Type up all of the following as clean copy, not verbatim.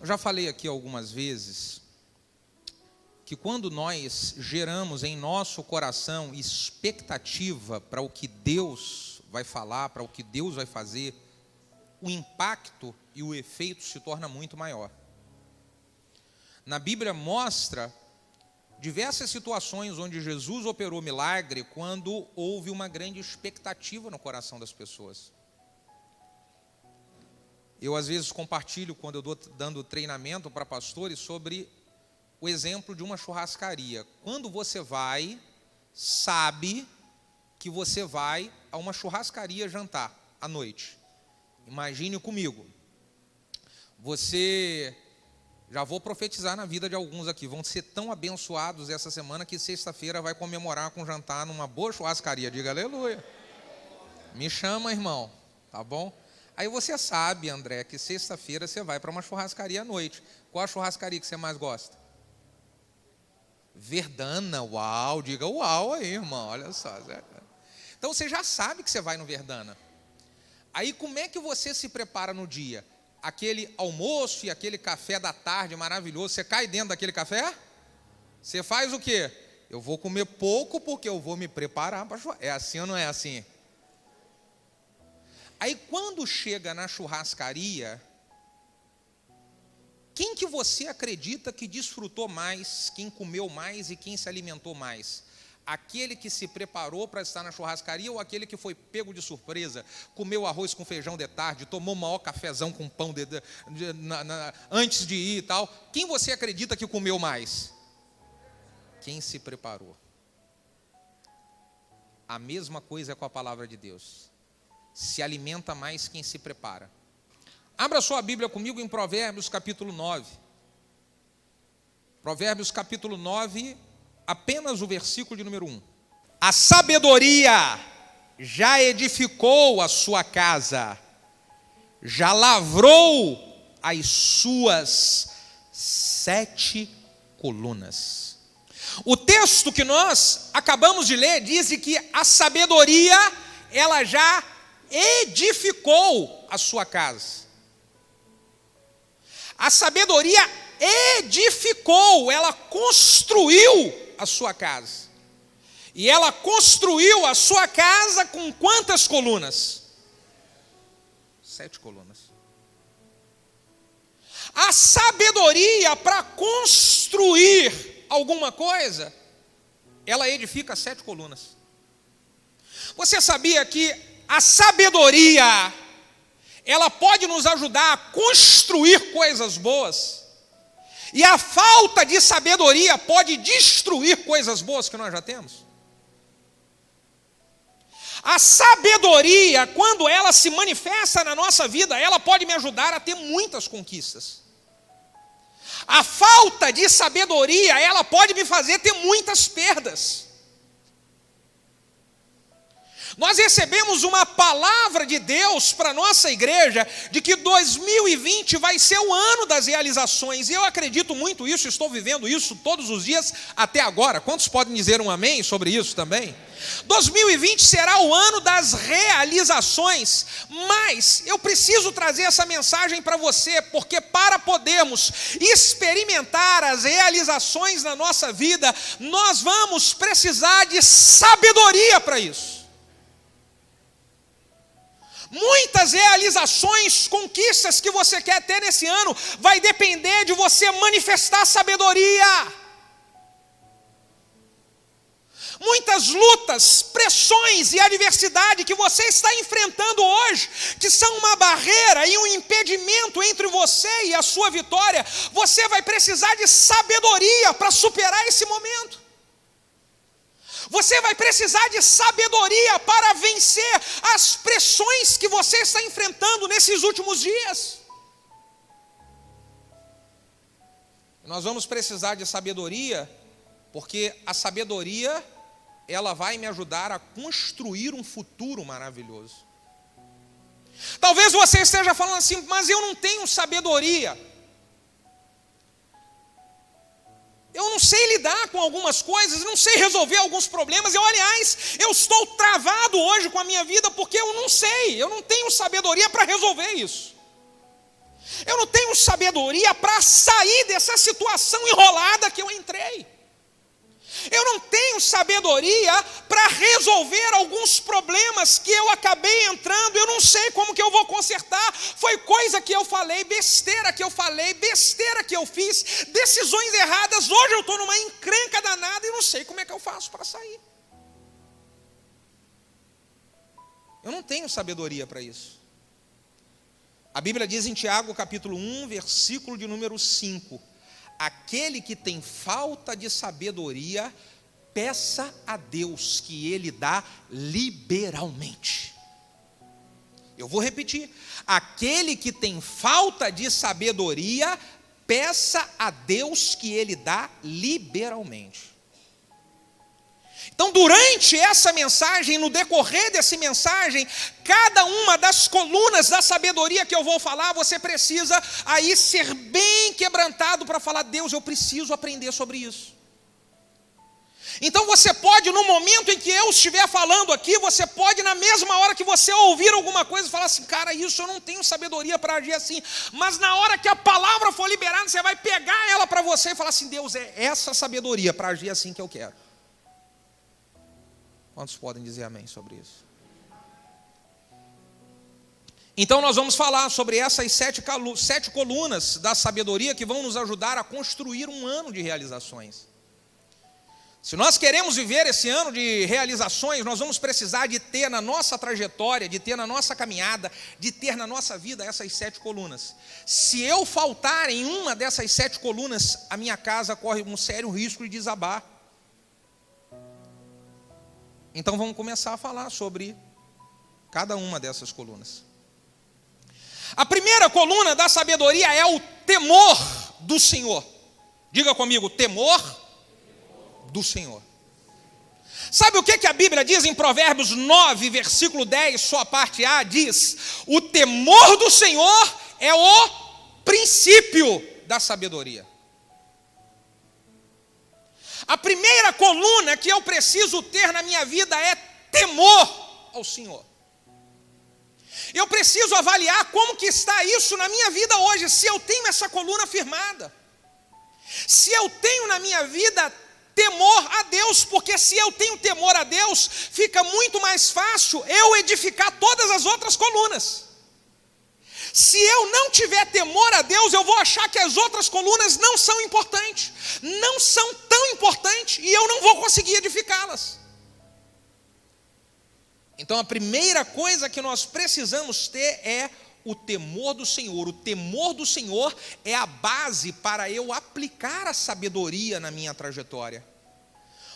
Eu já falei aqui algumas vezes que quando nós geramos em nosso coração expectativa para o que Deus vai falar, para o que Deus vai fazer, o impacto e o efeito se torna muito maior. Na Bíblia mostra diversas situações onde Jesus operou milagre quando houve uma grande expectativa no coração das pessoas. Eu às vezes compartilho, quando eu estou dando treinamento para pastores, sobre o exemplo de uma churrascaria. Quando você vai, sabe que você vai a uma churrascaria jantar à noite. Imagine comigo. Você, já vou profetizar na vida de alguns aqui, vão ser tão abençoados essa semana que sexta-feira vai comemorar com jantar numa boa churrascaria. Diga aleluia. Me chama, irmão, tá bom? Aí você sabe, André, que sexta-feira você vai para uma churrascaria à noite. Qual a churrascaria que você mais gosta? Verdana, uau, diga uau aí, irmão, olha só. Então você já sabe que você vai no Verdana. Aí como é que você se prepara no dia? Aquele almoço e aquele café da tarde maravilhoso, você cai dentro daquele café? Você faz o quê? Eu vou comer pouco porque eu vou me preparar para churrasco. É assim ou não é assim? Aí quando chega na churrascaria, quem que você acredita que desfrutou mais, quem comeu mais e quem se alimentou mais? Aquele que se preparou para estar na churrascaria ou aquele que foi pego de surpresa, comeu arroz com feijão de tarde, tomou o maior cafezão com pão antes de ir e tal? Quem você acredita que comeu mais? Quem se preparou. A mesma coisa é com a palavra de Deus. Se alimenta mais quem se prepara. Abra sua Bíblia comigo em Provérbios capítulo 9. Provérbios capítulo 9, apenas o versículo de número 1. A sabedoria já edificou a sua casa, já lavrou as suas 7 colunas. O texto que nós acabamos de ler diz que a sabedoria, ela já edificou a sua casa. A sabedoria edificou, ela construiu a sua casa. E ela construiu a sua casa com quantas colunas? 7 colunas. A sabedoria para construir alguma coisa, ela edifica 7 colunas. Você sabia que a sabedoria, ela pode nos ajudar a construir coisas boas, e a falta de sabedoria pode destruir coisas boas que nós já temos? A sabedoria, quando ela se manifesta na nossa vida, ela pode me ajudar a ter muitas conquistas. A falta de sabedoria, ela pode me fazer ter muitas perdas. Nós recebemos uma palavra de Deus para a nossa igreja, de que 2020 vai ser o ano das realizações, e eu acredito muito nisso, estou vivendo isso todos os dias até agora. Quantos podem dizer um amém sobre isso também? 2020 será o ano das realizações, mas eu preciso trazer essa mensagem para você, porque para podermos experimentar as realizações na nossa vida, nós vamos precisar de sabedoria para isso. Muitas realizações, conquistas que você quer ter nesse ano, vai depender de você manifestar sabedoria. Muitas lutas, pressões e adversidade que você está enfrentando hoje, que são uma barreira e um impedimento entre você e a sua vitória, você vai precisar de sabedoria para superar esse momento. Você vai precisar de sabedoria para vencer as pressões que você está enfrentando nesses últimos dias. Nós vamos precisar de sabedoria, porque a sabedoria, ela vai me ajudar a construir um futuro maravilhoso. Talvez você esteja falando assim, mas eu não tenho sabedoria. Eu não sei lidar com algumas coisas, não sei resolver alguns problemas. Aliás, eu estou travado hoje com a minha vida porque eu não sei, eu não tenho sabedoria para resolver isso. Eu não tenho sabedoria para sair dessa situação enrolada que eu entrei. Eu não tenho sabedoria para resolver alguns problemas que eu acabei entrando. Eu não sei como que eu vou consertar. Foi coisa que eu falei, besteira que eu falei, besteira que eu fiz, decisões erradas. Hoje eu estou numa encrenca danada e não sei como é que eu faço para sair. Eu não tenho sabedoria para isso. A Bíblia diz em Tiago capítulo 1, versículo de número 5: aquele que tem falta de sabedoria, peça a Deus que Ele dá liberalmente. Eu vou repetir: aquele que tem falta de sabedoria, peça a Deus que Ele dá liberalmente. Então, durante essa mensagem, no decorrer dessa mensagem, cada uma das colunas da sabedoria que eu vou falar, você precisa aí ser bem quebrantado para falar: Deus, eu preciso aprender sobre isso. Então você pode, no momento em que eu estiver falando aqui, você pode, na mesma hora que você ouvir alguma coisa, falar assim: cara, isso eu não tenho sabedoria para agir assim. Mas na hora que a palavra for liberada, você vai pegar ela para você e falar assim: Deus, é essa sabedoria para agir assim que eu quero. Quantos podem dizer amém sobre isso? Então nós vamos falar sobre essas sete colunas da sabedoria que vão nos ajudar a construir um ano de realizações. Se nós queremos viver esse ano de realizações, nós vamos precisar de ter na nossa trajetória, de ter na nossa caminhada, de ter na nossa vida essas 7 colunas. Se eu faltar em uma dessas 7 colunas, a minha casa corre um sério risco de desabar. Então vamos começar a falar sobre cada uma dessas colunas. A primeira coluna da sabedoria é o temor do Senhor. Diga comigo: temor do Senhor. Sabe o que a Bíblia diz em Provérbios 9, versículo 10, sua parte A, diz: o temor do Senhor é o princípio da sabedoria. A primeira coluna que eu preciso ter na minha vida é temor ao Senhor. Eu preciso avaliar como que está isso na minha vida hoje, se eu tenho essa coluna firmada. Se eu tenho na minha vida temor a Deus, porque se eu tenho temor a Deus, fica muito mais fácil eu edificar todas as outras colunas. Se eu não tiver temor a Deus, eu vou achar que as outras colunas não são importantes, não são tão importantes, e eu não vou conseguir edificá-las. Então a primeira coisa que nós precisamos ter é o temor do Senhor. O temor do Senhor é a base para eu aplicar a sabedoria na minha trajetória.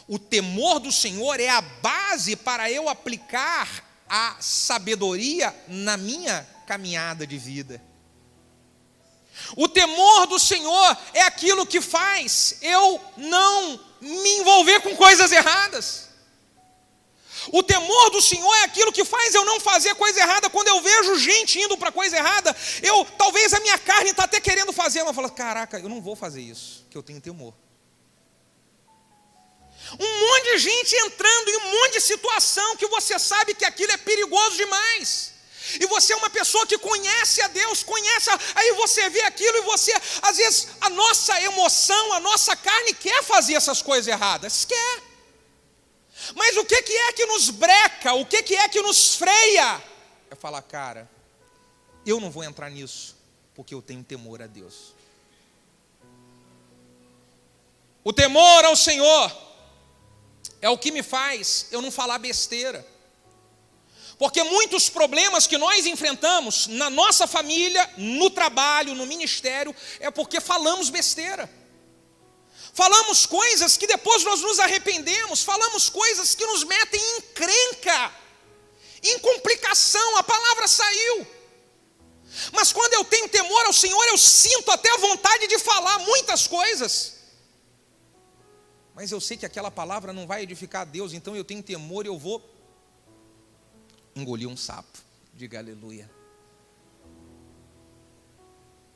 O temor do Senhor é a base para eu aplicar a sabedoria na minha caminhada de vida. O temor do Senhor é aquilo que faz eu não me envolver com coisas erradas. O temor do Senhor é aquilo que faz eu não fazer coisa errada. Quando eu vejo gente indo para coisa errada, talvez a minha carne está até querendo fazer, mas eu falo: caraca, eu não vou fazer isso, que eu tenho temor. Um monte de gente entrando em um monte de situação que você sabe que aquilo é perigoso demais. E você é uma pessoa que conhece a Deus, aí você vê aquilo e você, às vezes, a nossa emoção, a nossa carne quer fazer essas coisas erradas, quer. Mas o que é que nos breca, o que é que nos freia? É falar: cara, eu não vou entrar nisso, porque eu tenho temor a Deus. O temor ao Senhor é o que me faz eu não falar besteira. Porque muitos problemas que nós enfrentamos na nossa família, no trabalho, no ministério, é porque falamos besteira. Falamos coisas que depois nós nos arrependemos, falamos coisas que nos metem em encrenca, em complicação, a palavra saiu. Mas quando eu tenho temor ao Senhor, eu sinto até a vontade de falar muitas coisas. Mas eu sei que aquela palavra não vai edificar a Deus, então eu tenho temor e eu vou engolir um sapo. Diga aleluia.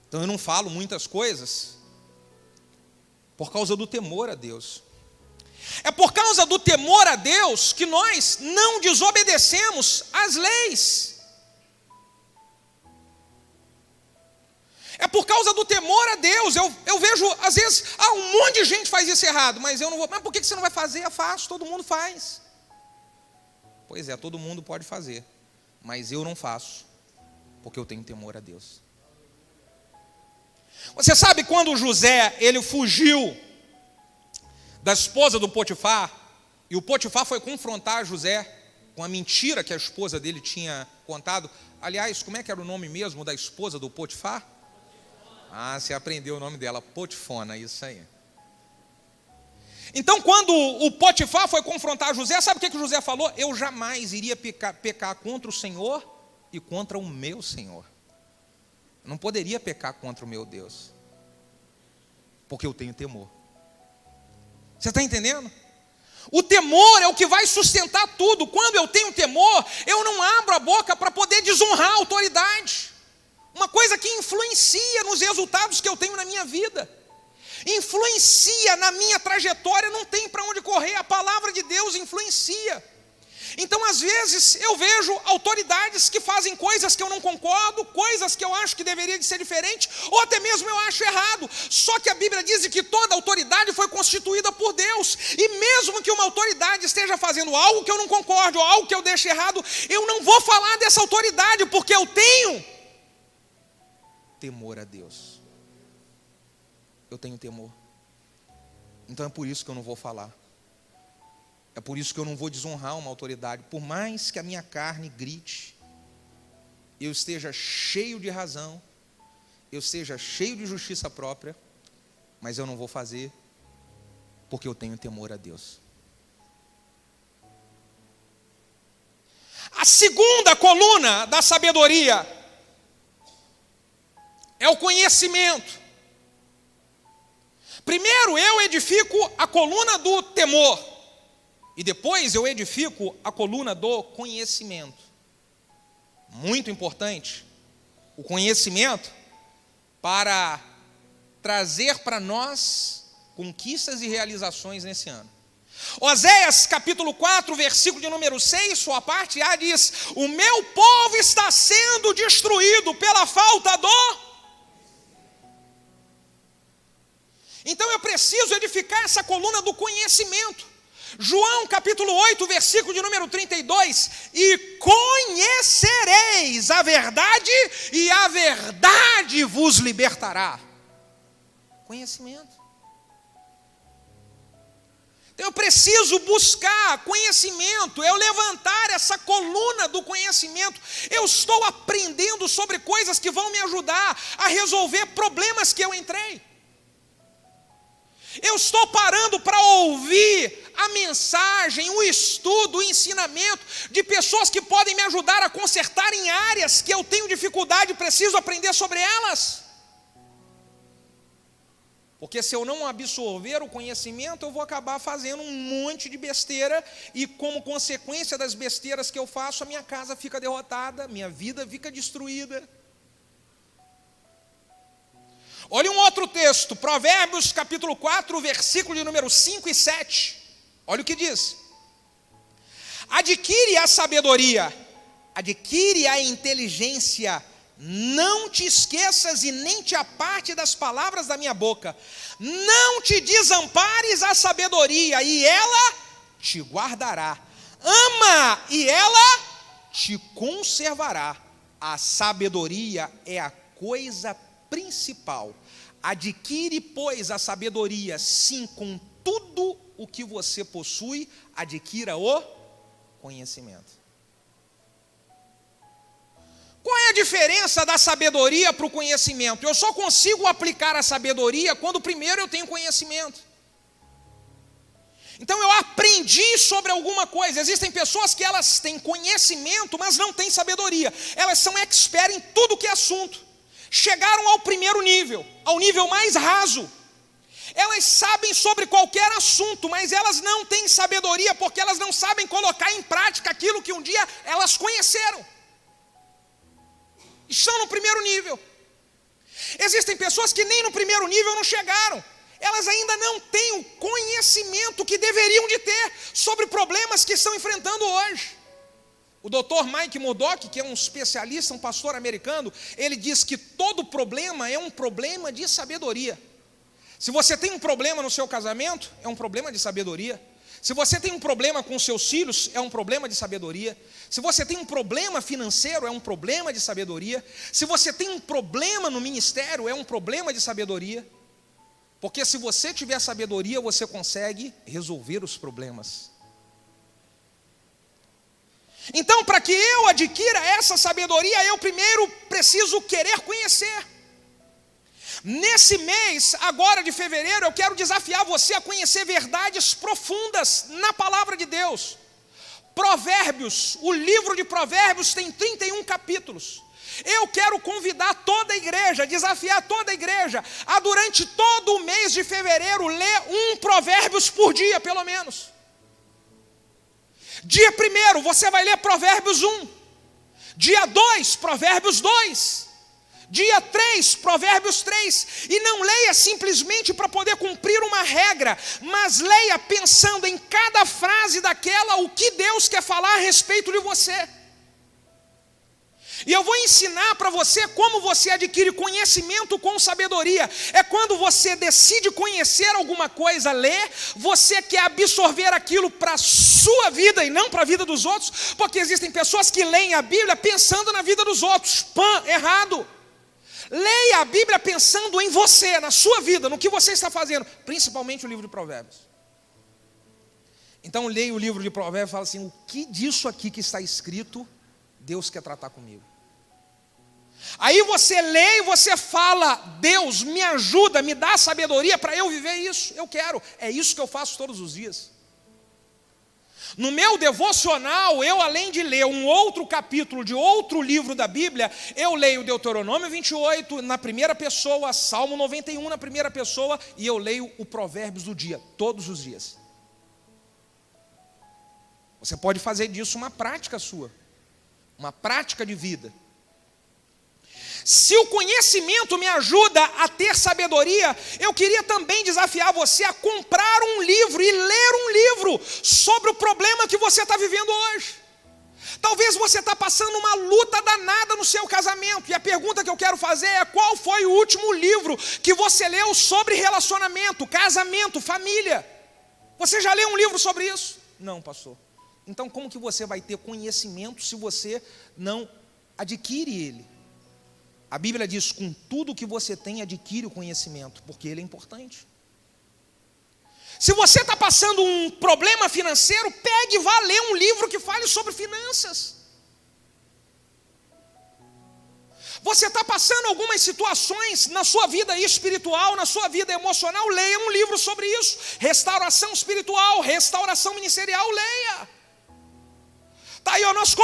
Então eu não falo muitas coisas por causa do temor a Deus. É por causa do temor a Deus que nós não desobedecemos às leis. por causa do temor a Deus. Eu vejo, às vezes, um monte de gente faz isso errado, mas eu não vou. Mas por que você não vai fazer? Eu faço, todo mundo faz. Pois é, todo mundo pode fazer, mas eu não faço, porque eu tenho temor a Deus. Você sabe quando José, ele fugiu da esposa do Potifar, e o Potifar foi confrontar José com a mentira que a esposa dele tinha contado. Aliás, como é que era o nome mesmo da esposa do Potifar? Você aprendeu o nome dela, Potifona, isso aí. Então, quando o Potifar foi confrontar José, sabe o que José falou? Eu jamais iria pecar contra o Senhor e contra o meu Senhor. Eu não poderia pecar contra o meu Deus, porque eu tenho temor. Você está entendendo? O temor é o que vai sustentar tudo. Quando eu tenho temor, eu não abro a boca para poder desonrar a autoridade. Uma coisa que influencia nos resultados que eu tenho na minha vida, influencia na minha trajetória, não tem para onde correr. A palavra de Deus influencia. Então, às vezes, eu vejo autoridades que fazem coisas que eu não concordo, coisas que eu acho que deveria de ser diferente, ou até mesmo eu acho errado. Só que a Bíblia diz que toda autoridade foi constituída por Deus. E mesmo que uma autoridade esteja fazendo algo que eu não concordo, ou algo que eu deixo errado, eu não vou falar dessa autoridade, porque eu tenho temor a Deus. Eu tenho temor. Então é por isso que eu não vou falar. É por isso que eu não vou desonrar uma autoridade. Por mais que a minha carne grite, eu esteja cheio de razão, eu esteja cheio de justiça própria, mas eu não vou fazer, porque eu tenho temor a Deus. A segunda coluna da sabedoria é o conhecimento. Primeiro eu edifico a coluna do temor, e depois eu edifico a coluna do conhecimento. Muito importante, o conhecimento para trazer para nós conquistas e realizações nesse ano. Oséias capítulo 4, versículo de número 6, sua parte A diz: o meu povo está sendo destruído pela falta do... Então eu preciso edificar essa coluna do conhecimento. João capítulo 8, versículo de número 32, e conhecereis a verdade, e a verdade vos libertará. Conhecimento. Então eu preciso buscar conhecimento, eu levantar essa coluna do conhecimento. Eu estou aprendendo sobre coisas que vão me ajudar a resolver problemas que eu entrei. Eu estou parando para ouvir a mensagem, o estudo, o ensinamento de pessoas que podem me ajudar a consertar em áreas que eu tenho dificuldade e preciso aprender sobre elas. Porque se eu não absorver o conhecimento, eu vou acabar fazendo um monte de besteira, e como consequência das besteiras que eu faço, a minha casa fica derrotada, minha vida fica destruída. Olha um outro texto, Provérbios capítulo 4, versículo de número 5 e 7. Olha o que diz: adquire a sabedoria, adquire a inteligência, não te esqueças e nem te aparte das palavras da minha boca. Não te desampares a sabedoria, e ela te guardará. Ama, e ela te conservará. A sabedoria é a coisa principal. Adquire, pois, a sabedoria, sim, com tudo o que você possui, adquira o conhecimento. Qual é a diferença da sabedoria para o conhecimento? Eu só consigo aplicar a sabedoria quando primeiro eu tenho conhecimento. Então eu aprendi sobre alguma coisa. Existem pessoas que elas têm conhecimento, mas não têm sabedoria. Elas são expert em tudo que é assunto. Chegaram ao primeiro nível, ao nível mais raso. Elas sabem sobre qualquer assunto, mas elas não têm sabedoria, porque elas não sabem colocar em prática aquilo que um dia elas conheceram. Estão no primeiro nível. Existem pessoas que nem no primeiro nível não chegaram. Elas ainda não têm o conhecimento que deveriam de ter sobre problemas que estão enfrentando hoje. O Dr. Mike Murdock, que é um especialista, um pastor americano, ele diz que todo problema é um problema de sabedoria. Se você tem um problema no seu casamento, é um problema de sabedoria. Se você tem um problema com seus filhos, é um problema de sabedoria. Se você tem um problema financeiro, é um problema de sabedoria. Se você tem um problema no ministério, é um problema de sabedoria. Porque se você tiver sabedoria, você consegue resolver os problemas. Então, para que eu adquira essa sabedoria, eu primeiro preciso querer conhecer. Nesse mês, agora de fevereiro, eu quero desafiar você a conhecer verdades profundas na palavra de Deus. Provérbios, o livro de Provérbios tem 31 capítulos. Eu quero convidar toda a igreja, desafiar toda a igreja, a durante todo o mês de fevereiro, ler um Provérbios por dia, pelo menos. Dia 1, você vai ler Provérbios 1. Dia 2, Provérbios 2. Dia 3, Provérbios 3, e não leia simplesmente para poder cumprir uma regra, mas leia pensando em cada frase daquela, o que Deus quer falar a respeito de você. E eu vou ensinar para você como você adquire conhecimento com sabedoria. É quando você decide conhecer alguma coisa, ler, você quer absorver aquilo para a sua vida e não para a vida dos outros, porque existem pessoas que leem a Bíblia pensando na vida dos outros. Errado. Leia a Bíblia pensando em você, na sua vida, no que você está fazendo, principalmente o livro de Provérbios. Então leia o livro de Provérbios e fala assim: o que disso aqui que está escrito, Deus quer tratar comigo. Aí você lê e você fala: Deus, me ajuda, me dá sabedoria para eu viver isso, eu quero. É isso que eu faço todos os dias. No meu devocional, eu além de ler um outro capítulo de outro livro da Bíblia, eu leio Deuteronômio 28 na primeira pessoa, Salmo 91 na primeira pessoa, e eu leio o Provérbios do dia, todos os dias. Você pode fazer disso uma prática sua, uma prática de vida. Se o conhecimento me ajuda a ter sabedoria, eu queria também desafiar você a comprar um livro e ler um livro sobre o problema que você está vivendo hoje. Talvez você está passando uma luta danada no seu casamento, e a pergunta que eu quero fazer é: qual foi o último livro que você leu sobre relacionamento, casamento, família? Você já leu um livro sobre isso? Não, pastor. Então como que você vai ter conhecimento se você não adquire ele? A Bíblia diz: com tudo que você tem, adquire o conhecimento, porque ele é importante. Se você está passando um problema financeiro, pegue e vá ler um livro que fale sobre finanças. Você está passando algumas situações na sua vida espiritual, na sua vida emocional, leia um livro sobre isso. Restauração espiritual, restauração ministerial, leia. Tá aí, nós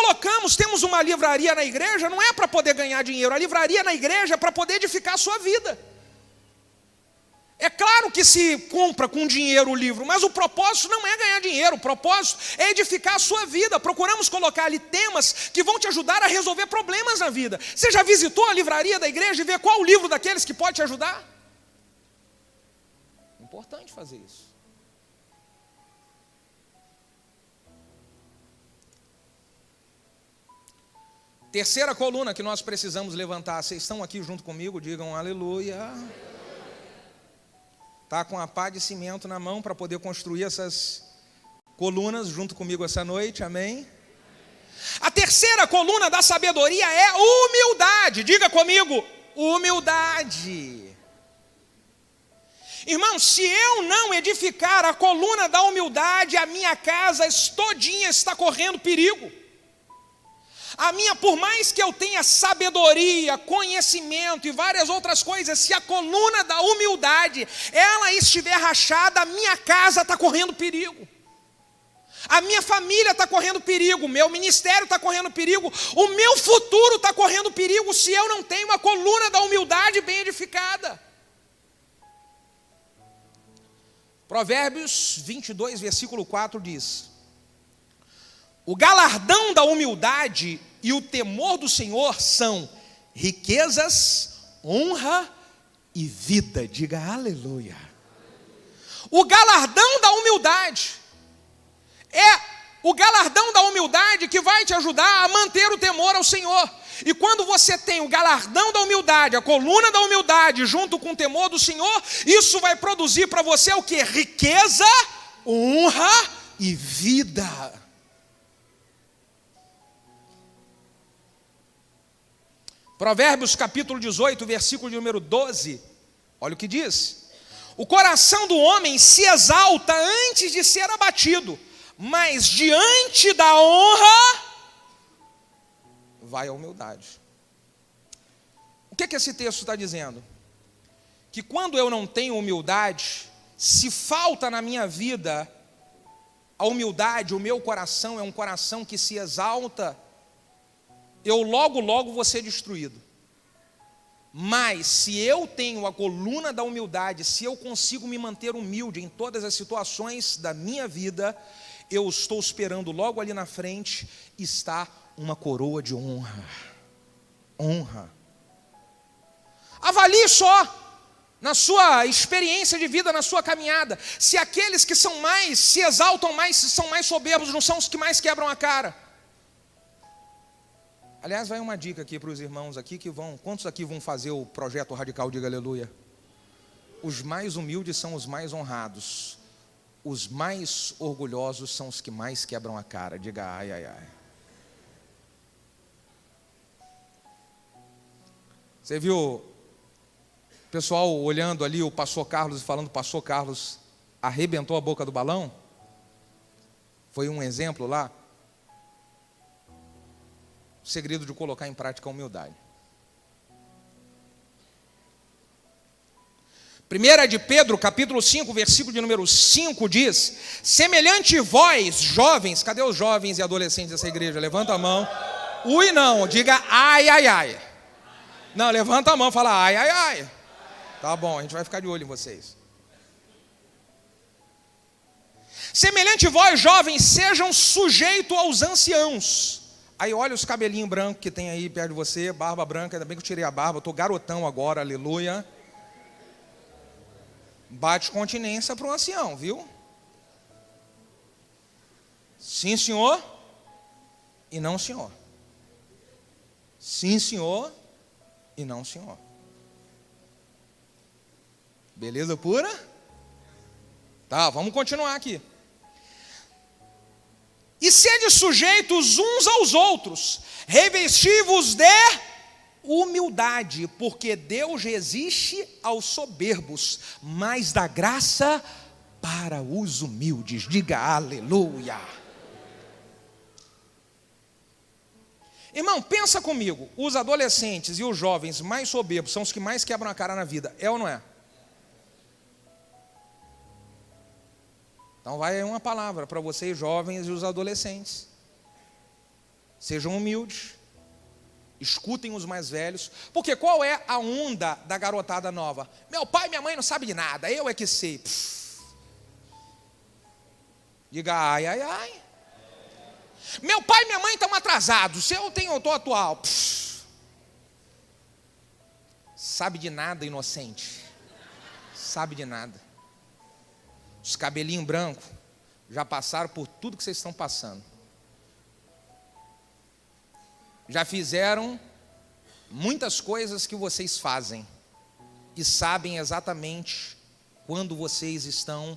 temos uma livraria na igreja, não é para poder ganhar dinheiro, a livraria na igreja é para poder edificar a sua vida. É claro que se compra com dinheiro o livro, mas o propósito não é ganhar dinheiro, o propósito é edificar a sua vida. Procuramos colocar ali temas que vão te ajudar a resolver problemas na vida. Você já visitou a livraria da igreja e vê qual o livro daqueles que pode te ajudar? É importante fazer isso. Terceira coluna que nós precisamos levantar. Vocês estão aqui junto comigo? Digam aleluia. Está com a pá de cimento na mão para poder construir essas colunas junto comigo essa noite, amém? A terceira coluna da sabedoria é humildade. Diga comigo, humildade. Irmão, se eu não edificar a coluna da humildade, a minha casa todinha está correndo perigo. Por mais que eu tenha sabedoria, conhecimento e várias outras coisas, se a coluna da humildade, ela estiver rachada, a minha casa está correndo perigo. A minha família está correndo perigo, o meu ministério está correndo perigo, o meu futuro está correndo perigo se eu não tenho uma coluna da humildade bem edificada. Provérbios 22, versículo 4 diz: o galardão da humildade e o temor do Senhor são riquezas, honra e vida. Diga aleluia. O galardão da humildade é o galardão da humildade que vai te ajudar a manter o temor ao Senhor. E quando você tem o galardão da humildade, a coluna da humildade, junto com o temor do Senhor, isso vai produzir para você o quê? Riqueza, honra e vida. Provérbios capítulo 18, versículo de número 12, olha o que diz: o coração do homem se exalta antes de ser abatido, mas diante da honra vai a humildade. O que esse texto está dizendo? Que quando eu não tenho humildade, se falta na minha vida a humildade, o meu coração é um coração que se exalta, eu logo vou ser destruído. Mas se eu tenho a coluna da humildade, se eu consigo me manter humilde em todas as situações da minha vida, eu estou esperando logo ali na frente está uma coroa de honra. Honra. Avalie só na sua experiência de vida, na sua caminhada, se aqueles que são mais, se exaltam mais, são mais soberbos, não são os que mais quebram a cara. Aliás, vai uma dica aqui para os irmãos aqui que vão, quantos aqui vão fazer o projeto radical, diga aleluia? Os mais humildes são os mais honrados. Os mais orgulhosos são os que mais quebram a cara. Diga ai, ai, ai. Você viu o pessoal olhando ali o pastor Carlos e falando, pastor Carlos arrebentou a boca do balão? Foi um exemplo lá. O segredo de colocar em prática a humildade. 1 de Pedro, capítulo 5, versículo de número 5 diz: semelhante vós, jovens, cadê os jovens e adolescentes dessa igreja? Levanta a mão. Ui não, diga ai, ai, ai. Não, levanta a mão, fala ai, ai, ai. Tá bom, a gente vai ficar de olho em vocês. Semelhante vós, jovens, sejam sujeitos aos anciãos. Aí olha os cabelinhos brancos que tem aí perto de você, barba branca, ainda bem que eu tirei a barba, eu estou garotão agora, aleluia. Bate continência para o ancião, viu? Sim, senhor, e não, senhor. Sim, senhor, e não, senhor. Beleza pura? Tá, vamos continuar aqui. E sede sujeitos uns aos outros, revesti-vos de humildade, porque Deus resiste aos soberbos, mas dá graça para os humildes. Diga aleluia. Irmão, pensa comigo, os adolescentes e os jovens mais soberbos são os que mais quebram a cara na vida, é ou não é? Então vai aí uma palavra para vocês jovens e os adolescentes. Sejam humildes. Escutem os mais velhos. Porque qual é a onda da garotada nova? Meu pai e minha mãe não sabem de nada, eu é que sei. Diga ai, ai, ai. Meu pai e minha mãe estão atrasados, eu estou atual. Sabe de nada, inocente. Sabe de nada. Os cabelinhos brancos já passaram por tudo que vocês estão passando. Já fizeram muitas coisas que vocês fazem e sabem exatamente quando vocês estão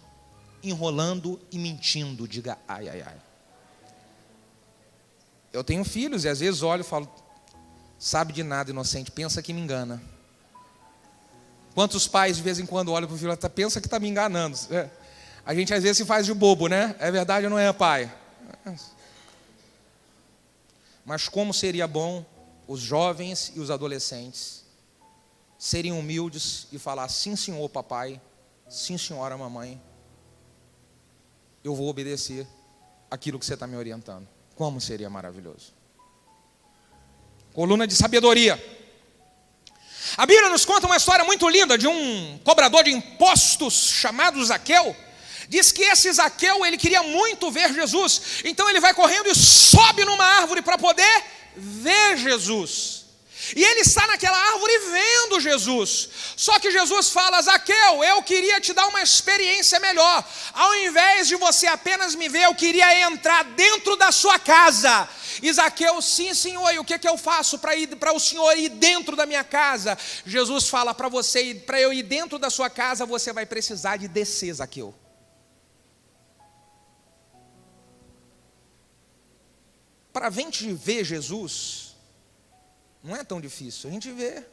enrolando e mentindo. Diga ai, ai, ai. Eu tenho filhos e às vezes olho e falo, sabe de nada, inocente, pensa que me engana. Quantos pais de vez em quando olham para o filho e pensa que está me enganando? A gente às vezes se faz de bobo, né? É verdade ou não é, pai? Mas como seria bom os jovens e os adolescentes serem humildes e falar, sim senhor papai, sim senhora mamãe, eu vou obedecer aquilo que você está me orientando. Como seria maravilhoso. Coluna de sabedoria. A Bíblia nos conta uma história muito linda de um cobrador de impostos chamado Zaqueu. Diz que esse Zaqueu, ele queria muito ver Jesus. Então ele vai correndo e sobe numa árvore para poder ver Jesus. E ele está naquela árvore vendo Jesus. Só que Jesus fala: Zaqueu, eu queria te dar uma experiência melhor. Ao invés de você apenas me ver, eu queria entrar dentro da sua casa. E Zaqueu: sim, senhor, e o que eu faço para o senhor ir dentro da minha casa? Jesus fala: para eu ir dentro da sua casa, você vai precisar de descer, Zaqueu. Para a gente ver Jesus, não é tão difícil. A gente vê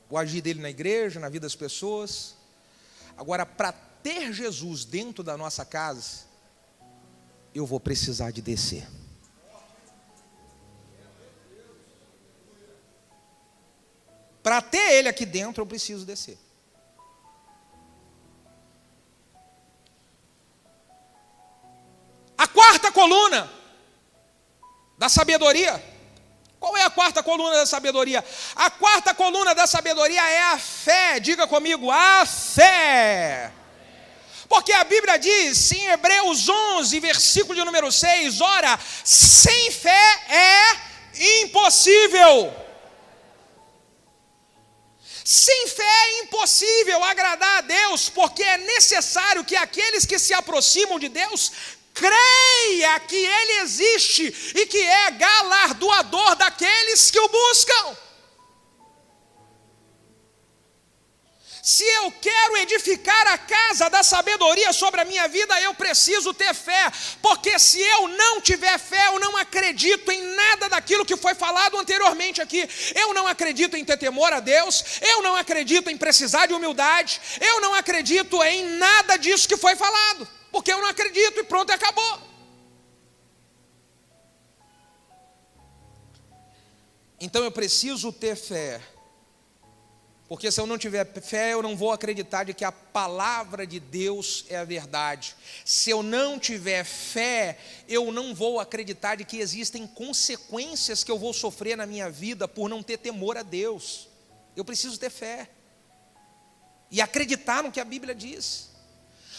o agir dele na igreja, na vida das pessoas. Agora, para ter Jesus dentro da nossa casa, eu vou precisar de descer. Para ter ele aqui dentro, eu preciso descer. A quarta coluna da sabedoria. Qual é a quarta coluna da sabedoria? A quarta coluna da sabedoria é a fé. Diga comigo, a fé. Porque a Bíblia diz em Hebreus 11, versículo de número 6, ora, sem fé é impossível. Sem fé é impossível agradar a Deus, porque é necessário que aqueles que se aproximam de Deus creia que Ele existe e que é galardoador daqueles que o buscam. Se eu quero edificar a casa da sabedoria sobre a minha vida, eu preciso ter fé, porque se eu não tiver fé, eu não acredito em nada daquilo que foi falado anteriormente aqui. Eu não acredito em ter temor a Deus, eu não acredito em precisar de humildade, eu não acredito em nada disso que foi falado, porque eu não acredito e pronto, acabou. Então eu preciso ter fé. Porque se eu não tiver fé, eu não vou acreditar de que a palavra de Deus é a verdade. Se eu não tiver fé, eu não vou acreditar de que existem consequências que eu vou sofrer na minha vida por não ter temor a Deus. Eu preciso ter fé e acreditar no que a Bíblia diz.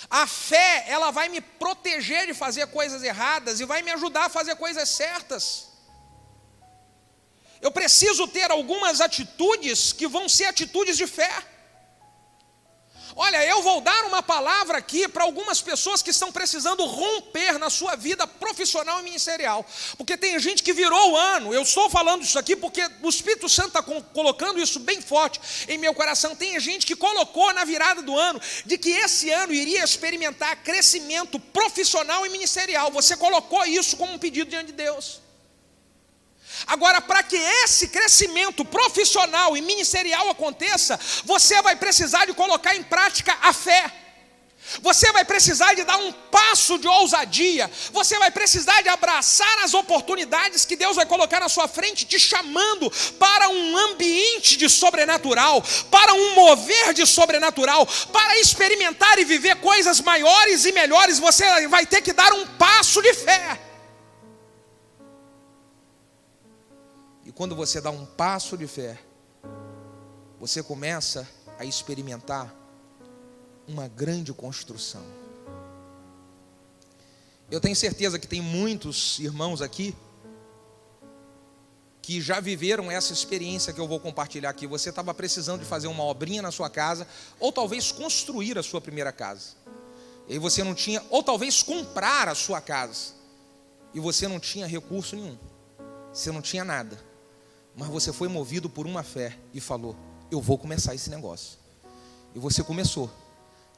A fé, ela vai me proteger de fazer coisas erradas e vai me ajudar a fazer coisas certas. Eu preciso ter algumas atitudes que vão ser atitudes de fé. Olha, eu vou dar uma palavra aqui para algumas pessoas que estão precisando romper na sua vida profissional e ministerial. Porque tem gente que virou o ano. Eu estou falando isso aqui porque o Espírito Santo está colocando isso bem forte em meu coração. Tem gente que colocou na virada do ano de que esse ano iria experimentar crescimento profissional e ministerial. Você colocou isso como um pedido diante de Deus. Agora, para que esse crescimento profissional e ministerial aconteça, você vai precisar de colocar em prática a fé. Você vai precisar de dar um passo de ousadia. Você vai precisar de abraçar as oportunidades que Deus vai colocar na sua frente, te chamando para um ambiente de sobrenatural, para um mover de sobrenatural, para experimentar e viver coisas maiores e melhores. Você vai ter que dar um passo de fé. E quando você dá um passo de fé, você começa a experimentar uma grande construção. Eu tenho certeza que tem muitos irmãos aqui que já viveram essa experiência que eu vou compartilhar aqui. Você estava precisando de fazer uma obrinha na sua casa, ou talvez construir a sua primeira casa. E aí você não tinha, ou talvez comprar a sua casa, e você não tinha recurso nenhum. Você não tinha nada. Mas você foi movido por uma fé e falou: eu vou começar esse negócio. E você começou.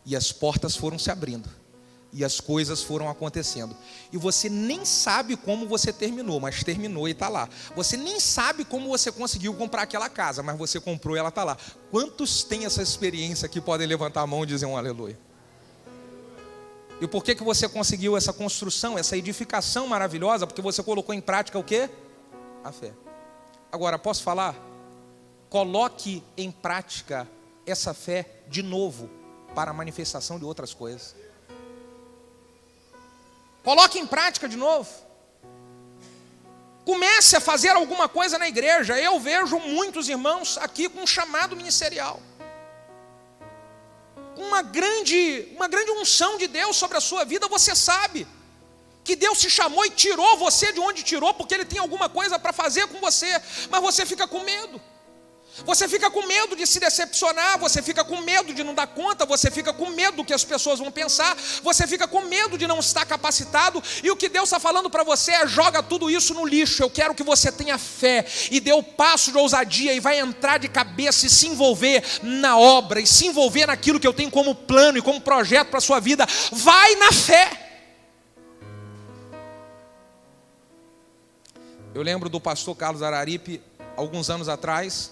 E as portas foram se abrindo. E as coisas foram acontecendo. E você nem sabe como você terminou, mas terminou e está lá. Você nem sabe como você conseguiu comprar aquela casa, mas você comprou e ela está lá. Quantos têm essa experiência que podem levantar a mão e dizer um aleluia? E por que você conseguiu essa construção, essa edificação maravilhosa? Porque você colocou em prática o quê? A fé. Agora, posso falar? Coloque em prática essa fé de novo para a manifestação de outras coisas. Coloque em prática de novo. Comece a fazer alguma coisa na igreja. Eu vejo muitos irmãos aqui com um chamado ministerial. Uma grande unção de Deus sobre a sua vida, você sabe que Deus te chamou e tirou você de onde tirou, porque Ele tem alguma coisa para fazer com você, mas você fica com medo. Você fica com medo de se decepcionar, você fica com medo de não dar conta, você fica com medo do que as pessoas vão pensar, você fica com medo de não estar capacitado, e o que Deus está falando para você é: joga tudo isso no lixo. Eu quero que você tenha fé e dê o passo de ousadia e vai entrar de cabeça e se envolver na obra, e se envolver naquilo que eu tenho como plano e como projeto para a sua vida. Vai na fé. Eu lembro do pastor Carlos Araripe, alguns anos atrás,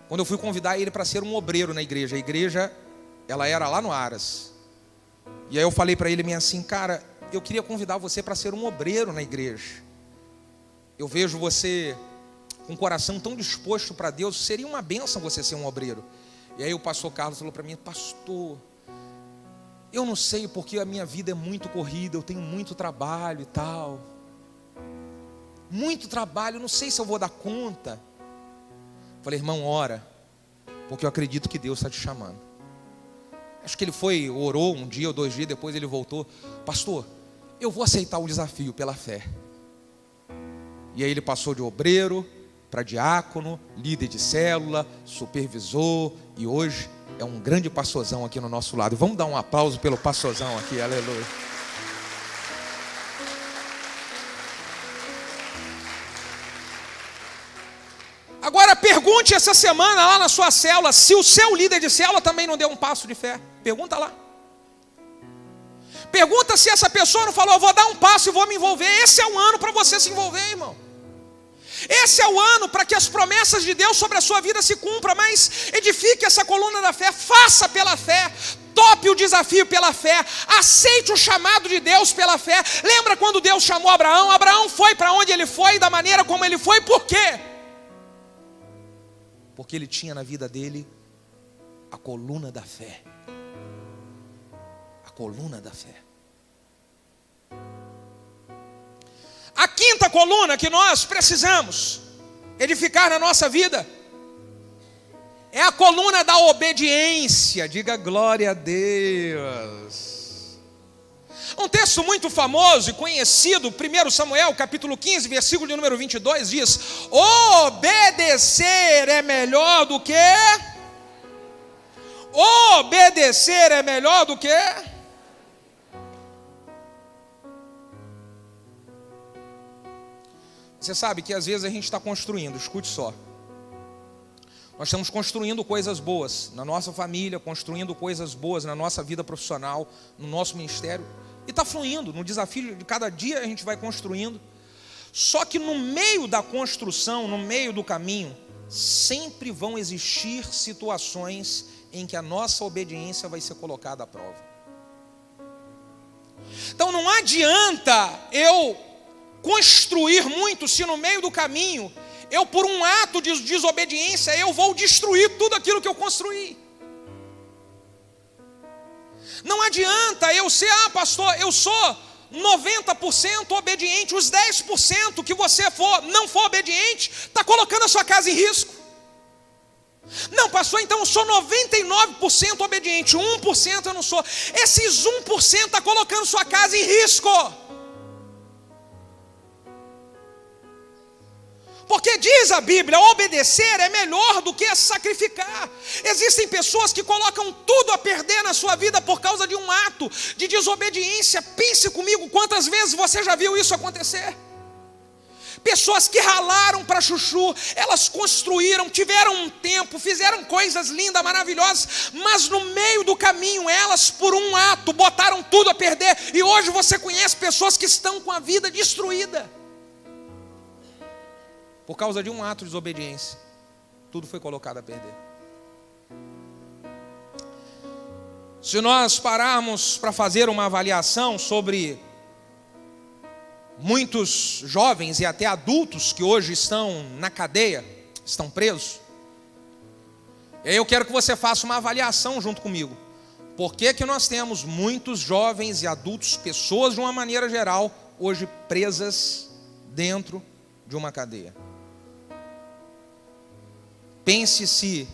quando eu fui convidar ele para ser um obreiro na igreja. A igreja, ela era lá no Aras. E aí eu falei para ele meio assim: cara, eu queria convidar você para ser um obreiro na igreja. Eu vejo você com um coração tão disposto para Deus, seria uma bênção você ser um obreiro. E aí o pastor Carlos falou para mim: pastor, eu não sei, porque a minha vida é muito corrida, eu tenho muito trabalho e tal. Muito trabalho, não sei se eu vou dar conta. Falei: irmão, ora, porque eu acredito que Deus está te chamando. Acho que ele foi, orou um dia ou 2 dias, depois ele voltou: pastor, eu vou aceitar o desafio pela fé. E aí ele passou de obreiro para diácono, líder de célula, supervisor, e hoje é um grande pastorzão aqui no nosso lado. Vamos dar um aplauso pelo pastorzão aqui, aleluia. Agora pergunte essa semana lá na sua célula se o seu líder de célula também não deu um passo de fé. Pergunta lá. Pergunta se essa pessoa não falou: eu vou dar um passo e vou me envolver. Esse é o ano para você se envolver, irmão. Esse é o ano para que as promessas de Deus sobre a sua vida se cumpram. Mas edifique essa coluna da fé, faça pela fé, tope o desafio pela fé, aceite o chamado de Deus pela fé. Lembra quando Deus chamou Abraão? Abraão foi para onde ele foi, da maneira como ele foi, por quê? Porque ele tinha na vida dele a coluna da fé. A coluna da fé. A quinta coluna que nós precisamos edificar na nossa vida é a coluna da obediência. Diga glória a Deus. Um texto muito famoso e conhecido, 1 Samuel, capítulo 15, versículo de número 22, diz: obedecer é melhor do que? Obedecer é melhor do que? Você sabe que às vezes a gente está construindo, escute só. Nós estamos construindo coisas boas na nossa família, construindo coisas boas na nossa vida profissional, no nosso ministério. E está fluindo, no desafio de cada dia a gente vai construindo. Só que no meio da construção, no meio do caminho, sempre vão existir situações em que a nossa obediência vai ser colocada à prova. Então não adianta eu construir muito se no meio do caminho, eu por um ato de desobediência, eu vou destruir tudo aquilo que eu construí. Não adianta eu ser: pastor, eu sou 90% obediente, os 10% que você não for obediente, está colocando a sua casa em risco. Não, pastor, então eu sou 99% obediente, 1% eu não sou. Esses 1% está colocando sua casa em risco. Porque diz a Bíblia, obedecer é melhor do que sacrificar. Existem pessoas que colocam tudo a perder na sua vida por causa de um ato de desobediência. Pense comigo, quantas vezes você já viu isso acontecer? Pessoas que ralaram para chuchu, elas construíram, tiveram um tempo, fizeram coisas lindas, maravilhosas, mas no meio do caminho elas, por um ato, botaram tudo a perder. E hoje você conhece pessoas que estão com a vida destruída por causa de um ato de desobediência. Tudo foi colocado a perder. Se nós pararmos para fazer uma avaliação sobre muitos jovens e até adultos que hoje estão na cadeia, estão presos, e aí eu quero que você faça uma avaliação junto comigo. Por que que nós temos muitos jovens e adultos, pessoas de uma maneira geral, hoje presas dentro de uma cadeia? Pense se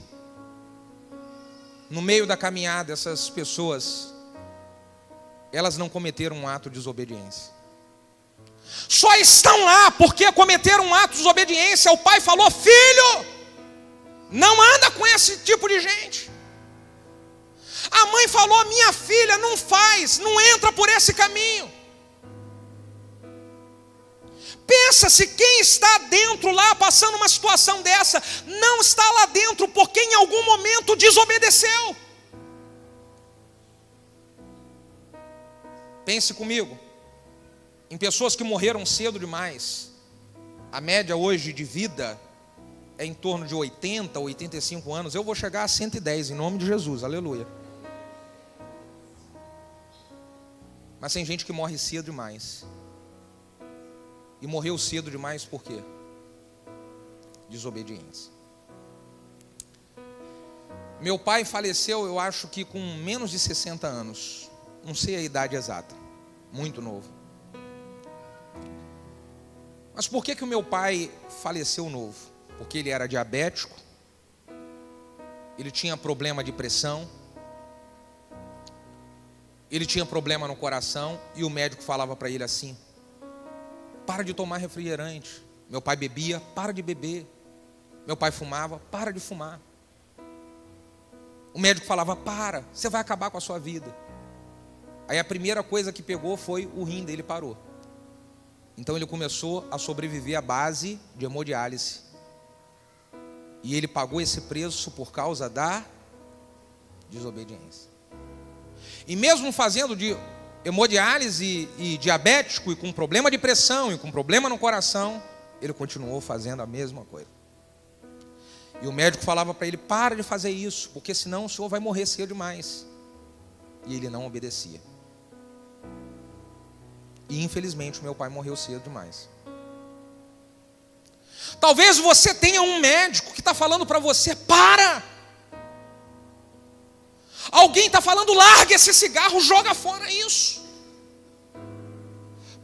no meio da caminhada essas pessoas, elas não cometeram um ato de desobediência. Só estão lá porque cometeram um ato de desobediência. O pai falou: filho, não anda com esse tipo de gente. A mãe falou: minha filha, não faz, não entra por esse caminho. Pensa se quem está dentro lá, passando uma situação dessa, não está lá dentro porque em algum momento desobedeceu. Pense comigo, em pessoas que morreram cedo demais. A média hoje de vida é em torno de 80, 85 anos. Eu vou chegar a 110, em nome de Jesus, aleluia. Mas tem gente que morre cedo demais. E morreu cedo demais por quê? Desobediência. Meu pai faleceu, eu acho que com menos de 60 anos. Não sei a idade exata. Muito novo. Mas por que o meu pai faleceu novo? Porque ele era diabético. Ele tinha problema de pressão. Ele tinha problema no coração. E o médico falava para ele assim: para de tomar refrigerante. Meu pai bebia, para de beber. Meu pai fumava, para de fumar. O médico falava: para, você vai acabar com a sua vida. Aí a primeira coisa que pegou foi o rim dele parou. Então ele começou a sobreviver à base de hemodiálise. E ele pagou esse preço por causa da desobediência. E mesmo fazendo de hemodiálise e diabético, e com problema de pressão, e com problema no coração, ele continuou fazendo a mesma coisa. E o médico falava para ele: para de fazer isso, porque senão o senhor vai morrer cedo demais. E ele não obedecia. E infelizmente o meu pai morreu cedo demais. Talvez você tenha um médico que está falando para você: para. Alguém está falando: larga esse cigarro, joga fora isso.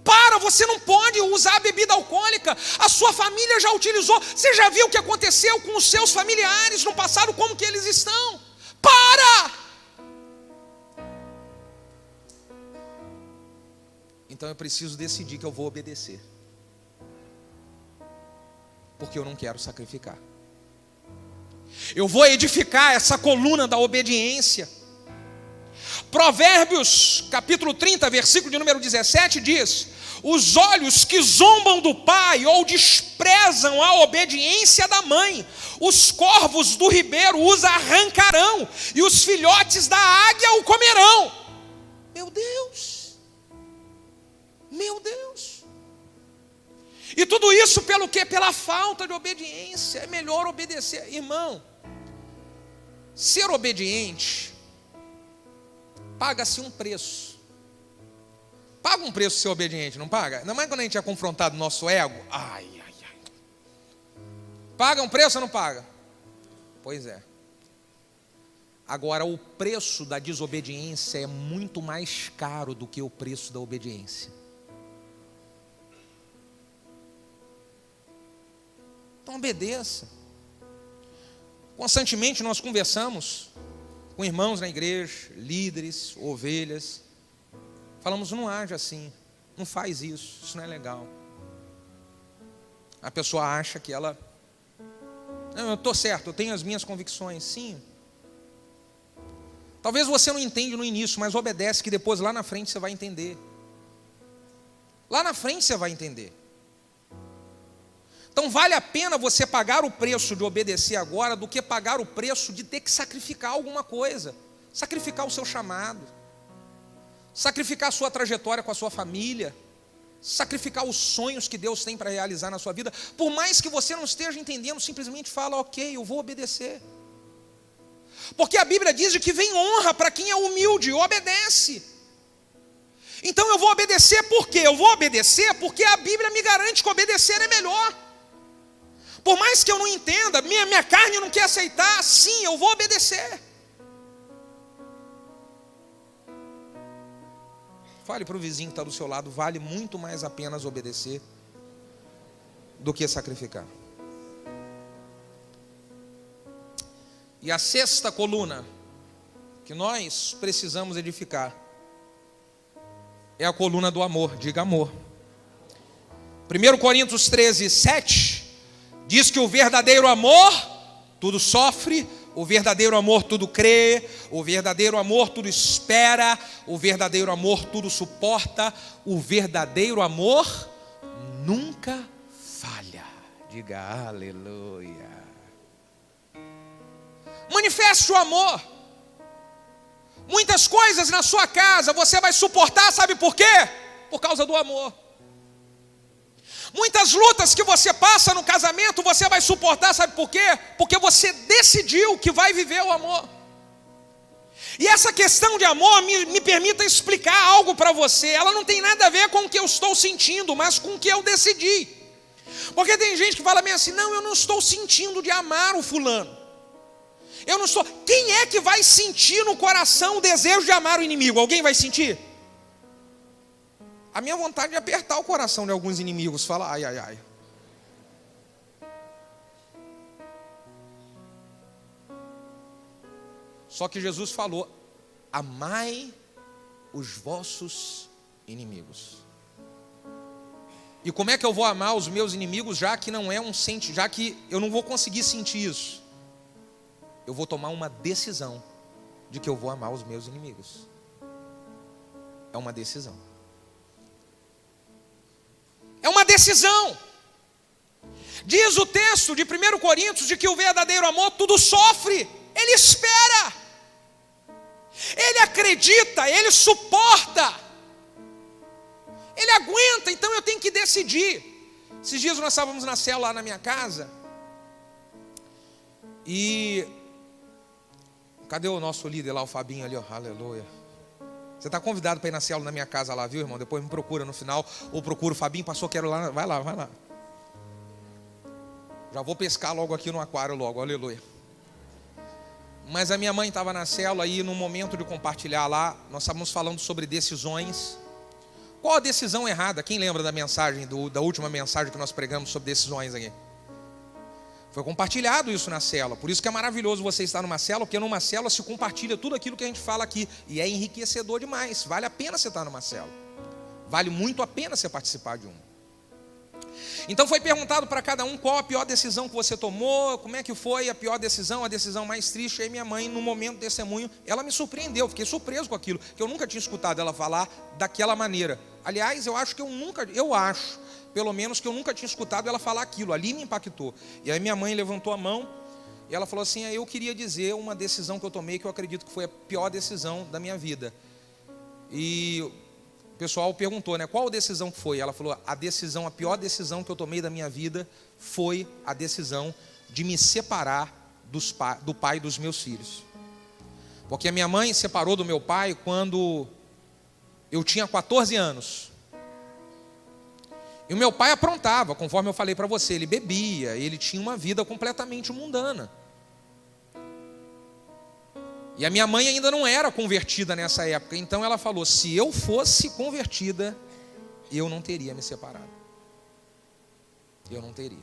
Para, você não pode usar a bebida alcoólica. A sua família já utilizou. Você já viu o que aconteceu com os seus familiares no passado, como que eles estão? Para! Então eu preciso decidir que eu vou obedecer. Porque eu não quero sacrificar. Eu vou edificar essa coluna da obediência. Provérbios, capítulo 30, versículo de número 17 diz: os olhos que zombam do pai ou desprezam a obediência da mãe, os corvos do ribeiro os arrancarão, e os filhotes da águia o comerão. Meu Deus! Meu Deus! E tudo isso pelo quê? Pela falta de obediência. É melhor obedecer. Irmão, ser obediente paga-se um preço. Paga um preço ser obediente, não paga? Ainda mais quando a gente é confrontado no nosso ego. Ai. Paga um preço ou não paga? Pois é. Agora, o preço da desobediência é muito mais caro do que o preço da obediência. Então obedeça. Constantemente nós conversamos com irmãos na igreja, líderes, ovelhas. Falamos: não age assim, não faz isso não é legal. A pessoa acha que ela: não, eu estou certo, eu tenho as minhas convicções. Sim. Talvez você não entenda no início, mas obedece, que depois lá na frente você vai entender. Lá na frente você vai entender. Então vale a pena você pagar o preço de obedecer agora do que pagar o preço de ter que sacrificar alguma coisa. Sacrificar o seu chamado. Sacrificar a sua trajetória com a sua família. Sacrificar os sonhos que Deus tem para realizar na sua vida. Por mais que você não esteja entendendo, simplesmente fala: ok, eu vou obedecer. Porque a Bíblia diz que vem honra para quem é humilde, obedece. Então eu vou obedecer por quê? Eu vou obedecer porque a Bíblia me garante que obedecer é melhor. Por mais que eu não entenda, minha carne não quer aceitar, sim, eu vou obedecer. Fale para o vizinho que está do seu lado: vale muito mais a pena obedecer do que sacrificar. E a sexta coluna que nós precisamos edificar é a coluna do amor. Diga amor. 1 Coríntios 13, 7, diz que o verdadeiro amor tudo sofre, o verdadeiro amor tudo crê, o verdadeiro amor tudo espera, o verdadeiro amor tudo suporta, o verdadeiro amor nunca falha. Diga aleluia. Manifeste o amor. Muitas coisas na sua casa você vai suportar, sabe por quê? Por causa do amor. Muitas lutas que você passa no casamento, você vai suportar, sabe por quê? Porque você decidiu que vai viver o amor. E essa questão de amor, me permita explicar algo para você. Ela não tem nada a ver com o que eu estou sentindo, mas com o que eu decidi. Porque tem gente que fala bem assim, não, eu não estou sentindo de amar o fulano. Eu não estou. Quem é que vai sentir no coração o desejo de amar o inimigo? Alguém vai sentir? A minha vontade é apertar o coração de alguns inimigos. Fala, ai, ai, ai. Só que Jesus falou, amai os vossos inimigos. E como é que eu vou amar os meus inimigos, já que não é já que eu não vou conseguir sentir isso? Eu vou tomar uma decisão de que eu vou amar os meus inimigos. É uma decisão. É uma decisão. Diz o texto de 1 Coríntios de que o verdadeiro amor tudo sofre, ele espera, ele acredita, ele suporta, ele aguenta. Então eu tenho que decidir. Esses dias nós estávamos na célula lá na minha casa, e cadê o nosso líder lá, o Fabinho ali, ó, aleluia. Você está convidado para ir na célula na minha casa lá, viu, irmão? Depois me procura no final, ou procura o Fabinho, passou, quero lá, vai lá. Já vou pescar logo aqui no aquário logo, aleluia. Mas a minha mãe estava na célula e no momento de compartilhar lá, nós estávamos falando sobre decisões. Qual a decisão errada? Quem lembra da mensagem, da última mensagem que nós pregamos sobre decisões aqui? Foi compartilhado isso na célula. Por isso que é maravilhoso você estar numa célula, porque numa célula se compartilha tudo aquilo que a gente fala aqui. E é enriquecedor demais. Vale a pena você estar numa célula. Vale muito a pena você participar de uma. Então foi perguntado para cada um qual a pior decisão que você tomou, como é que foi a pior decisão, a decisão mais triste. E aí minha mãe, no momento do testemunho, ela me surpreendeu. Fiquei surpreso com aquilo, que eu nunca tinha escutado ela falar daquela maneira. Aliás, eu acho, pelo menos que eu nunca tinha escutado ela falar aquilo. Ali me impactou. E aí minha mãe levantou a mão e ela falou assim, eu queria dizer uma decisão que eu tomei, que eu acredito que foi a pior decisão da minha vida. E o pessoal perguntou, né, qual decisão que foi? Ela falou, a pior decisão que eu tomei da minha vida foi a decisão de me separar do pai dos meus filhos. Porque a minha mãe separou do meu pai quando eu tinha 14 anos. E o meu pai aprontava, conforme eu falei para você, ele bebia, ele tinha uma vida completamente mundana. E a minha mãe ainda não era convertida nessa época, então ela falou, se eu fosse convertida, eu não teria me separado. Eu não teria.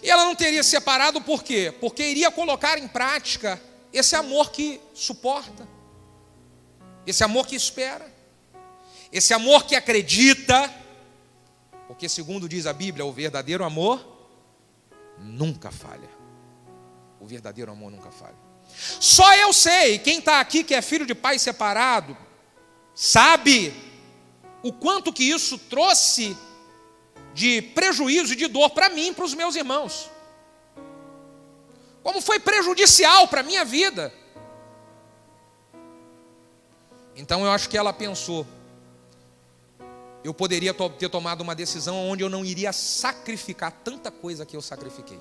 E ela não teria se separado por quê? Porque iria colocar em prática esse amor que suporta, esse amor que espera, esse amor que acredita. Porque segundo diz a Bíblia, o verdadeiro amor nunca falha. O verdadeiro amor nunca falha. Só eu sei, quem está aqui que é filho de pai separado, sabe o quanto que isso trouxe de prejuízo e de dor para mim e para os meus irmãos. Como foi prejudicial para a minha vida. Então eu acho que ela pensou, eu poderia ter tomado uma decisão onde eu não iria sacrificar tanta coisa que eu sacrifiquei.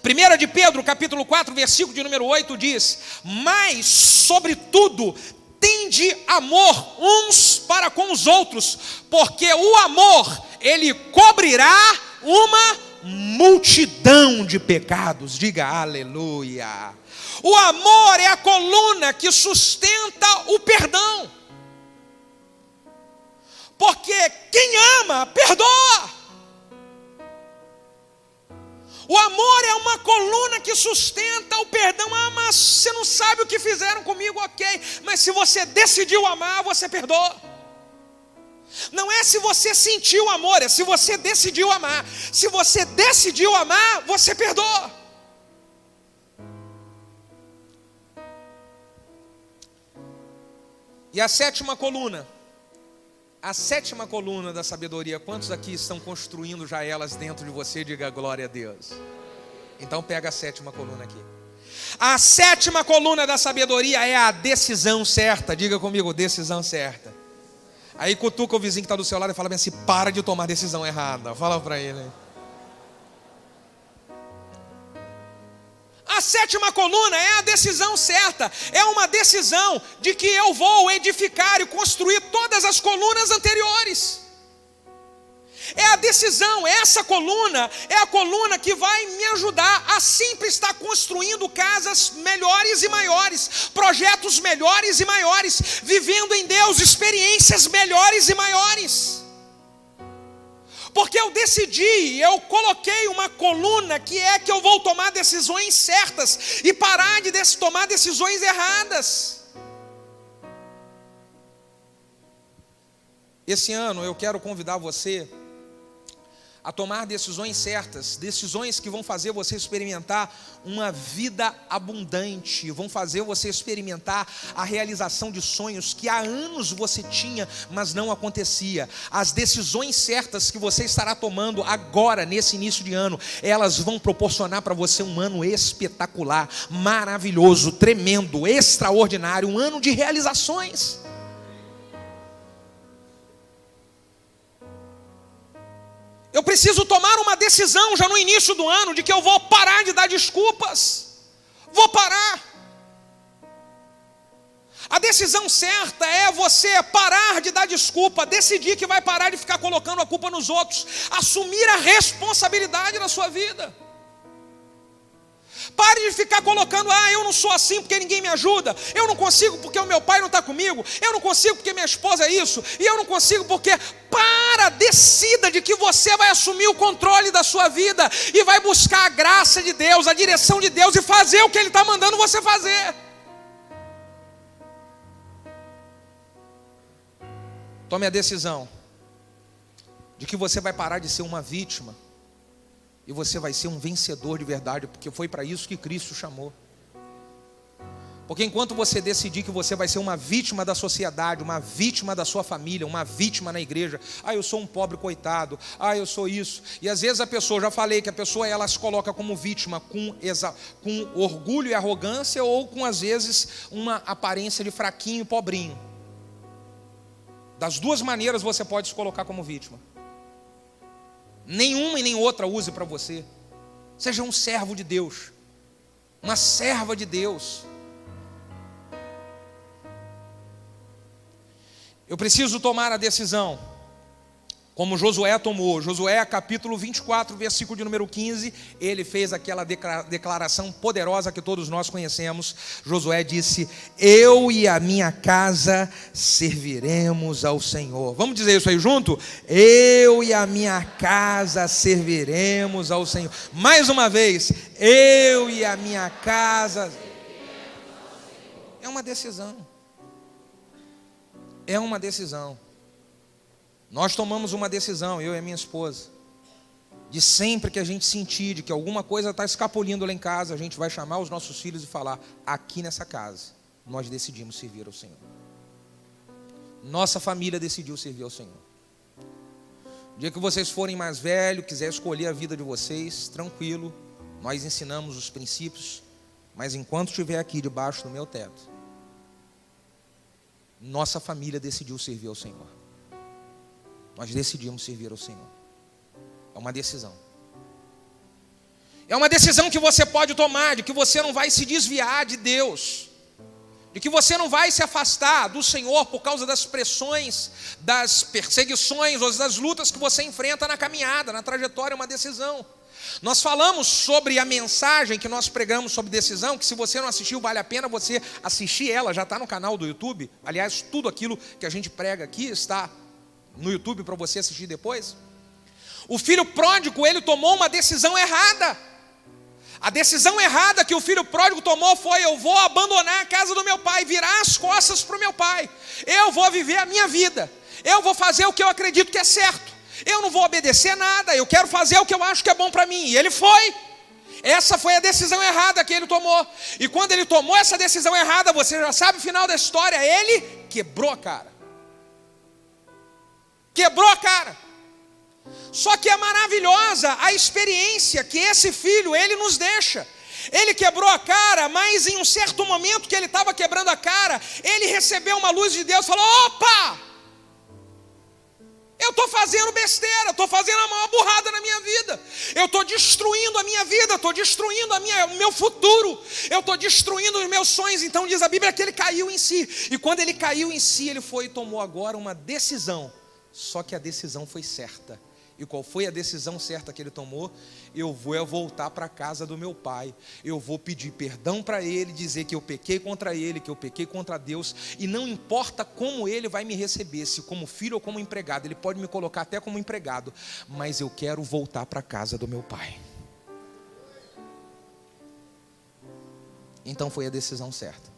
1 de Pedro, capítulo 4, versículo de número 8 diz, mas, sobretudo, tende amor uns para com os outros, porque o amor, ele cobrirá uma multidão de pecados. Diga aleluia. O amor é a coluna que sustenta o perdão. Porque quem ama, perdoa. O amor é uma coluna que sustenta o perdão. Ah, mas você não sabe o que fizeram comigo, ok. Mas se você decidiu amar, você perdoa. Não é se você sentiu amor, é se você decidiu amar. Se você decidiu amar, você perdoa. E a sétima coluna da sabedoria, quantos aqui estão construindo já elas dentro de você? Diga glória a Deus. Então pega a sétima coluna aqui. A sétima coluna da sabedoria é a decisão certa. Diga comigo, decisão certa. Aí cutuca o vizinho que está do seu lado e fala bem assim: para de tomar decisão errada. Fala para ele. A sétima coluna é a decisão certa. É uma decisão de que eu vou edificar e construir todas as colunas anteriores. É a decisão, essa coluna é a coluna que vai me ajudar a sempre estar construindo casas melhores e maiores, projetos melhores e maiores, vivendo em Deus experiências melhores e maiores. Porque eu decidi, eu coloquei uma coluna que é que eu vou tomar decisões certas e parar de tomar decisões erradas. Esse ano eu quero convidar você a tomar decisões certas, decisões que vão fazer você experimentar uma vida abundante, vão fazer você experimentar a realização de sonhos que há anos você tinha, mas não acontecia. As decisões certas que você estará tomando agora, nesse início de ano, elas vão proporcionar para você um ano espetacular, maravilhoso, tremendo, extraordinário, um ano de realizações. Eu preciso tomar uma decisão já no início do ano de que eu vou parar de dar desculpas. Vou parar. A decisão certa é você parar de dar desculpa, decidir que vai parar de ficar colocando a culpa nos outros, assumir a responsabilidade na sua vida. Pare de ficar colocando: eu não sou assim porque ninguém me ajuda, eu não consigo porque o meu pai não está comigo, eu não consigo porque minha esposa é isso, e eu não consigo porque... Decida de que você vai assumir o controle da sua vida e vai buscar a graça de Deus, a direção de Deus e fazer o que Ele está mandando você fazer. Tome a decisão de que você vai parar de ser uma vítima e você vai ser um vencedor de verdade, porque foi para isso que Cristo chamou. Porque enquanto você decidir que você vai ser uma vítima da sociedade, uma vítima da sua família, uma vítima na igreja: eu sou um pobre coitado, eu sou isso. E às vezes a pessoa, já falei que a pessoa ela se coloca como vítima com orgulho e arrogância, ou com às vezes uma aparência de fraquinho e pobrinho. Das duas maneiras você pode se colocar como vítima. Nenhuma e nem outra use para você. Seja um servo de Deus, uma serva de Deus. Eu preciso tomar a decisão, como Josué tomou. Josué capítulo 24, versículo de número 15, ele fez aquela declaração poderosa que todos nós conhecemos. Josué disse: eu e a minha casa serviremos ao Senhor. Vamos dizer isso aí junto? Eu e a minha casa serviremos ao Senhor. Mais uma vez: eu e a minha casa. É uma decisão. É uma decisão. Nós tomamos uma decisão, eu e a minha esposa, de sempre que a gente sentir de que alguma coisa está escapulindo lá em casa, a gente vai chamar os nossos filhos e falar: aqui nessa casa, nós decidimos servir ao Senhor. Nossa família decidiu servir ao Senhor. O dia que vocês forem mais velhos, quiser escolher a vida de vocês, tranquilo, nós ensinamos os princípios, mas enquanto estiver aqui debaixo do meu teto, nossa família decidiu servir ao Senhor. Nós decidimos servir ao Senhor. É uma decisão. É uma decisão que você pode tomar, de que você não vai se desviar de Deus, de que você não vai se afastar do Senhor por causa das pressões, das perseguições ou das lutas que você enfrenta na caminhada, na trajetória. É uma decisão. Nós falamos sobre a mensagem que nós pregamos sobre decisão, que se você não assistiu, vale a pena você assistir ela, já está no canal do YouTube. Aliás, tudo aquilo que a gente prega aqui está no YouTube para você assistir depois. O filho pródigo, ele tomou uma decisão errada. A decisão errada que o filho pródigo tomou foi: eu vou abandonar a casa do meu pai, virar as costas para o meu pai, eu vou viver a minha vida, Eu vou fazer o que eu acredito que é certo. Eu não vou obedecer nada, eu quero fazer o que eu acho que é bom para mim. E ele foi. Essa foi a decisão errada que ele tomou. E quando ele tomou essa decisão errada, você já sabe o final da história, ele quebrou a cara. Quebrou a cara. Só que é maravilhosa a experiência que esse filho, ele nos deixa. Ele quebrou a cara, mas em um certo momento que ele estava quebrando a cara, ele recebeu uma luz de Deus e falou: opa! Eu estou fazendo besteira, estou fazendo a maior burrada na minha vida. Eu estou destruindo a minha vida, estou destruindo o meu futuro. Eu estou destruindo os meus sonhos. Então diz a Bíblia que ele caiu em si. E quando ele caiu em si, ele foi e tomou agora uma decisão. Só que a decisão foi certa. E qual foi a decisão certa que ele tomou? Eu vou voltar para a casa do meu pai. Eu vou pedir perdão para ele, dizer que eu pequei contra ele, que eu pequei contra Deus. E não importa como ele vai me receber, se como filho ou como empregado. Ele pode me colocar até como empregado. Mas eu quero voltar para a casa do meu pai. Então foi a decisão certa.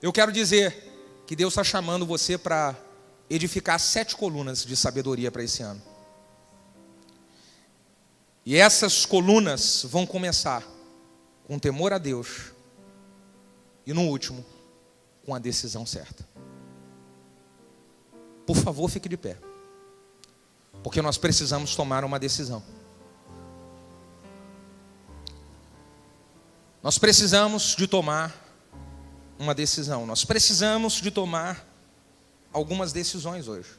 Eu quero dizer que Deus está chamando você para edificar 7 colunas de sabedoria para esse ano. E essas colunas vão começar com temor a Deus. E no último, com a decisão certa. Por favor, fique de pé. Porque nós precisamos tomar uma decisão. Nós precisamos de tomar uma decisão. Nós precisamos de tomar algumas decisões hoje.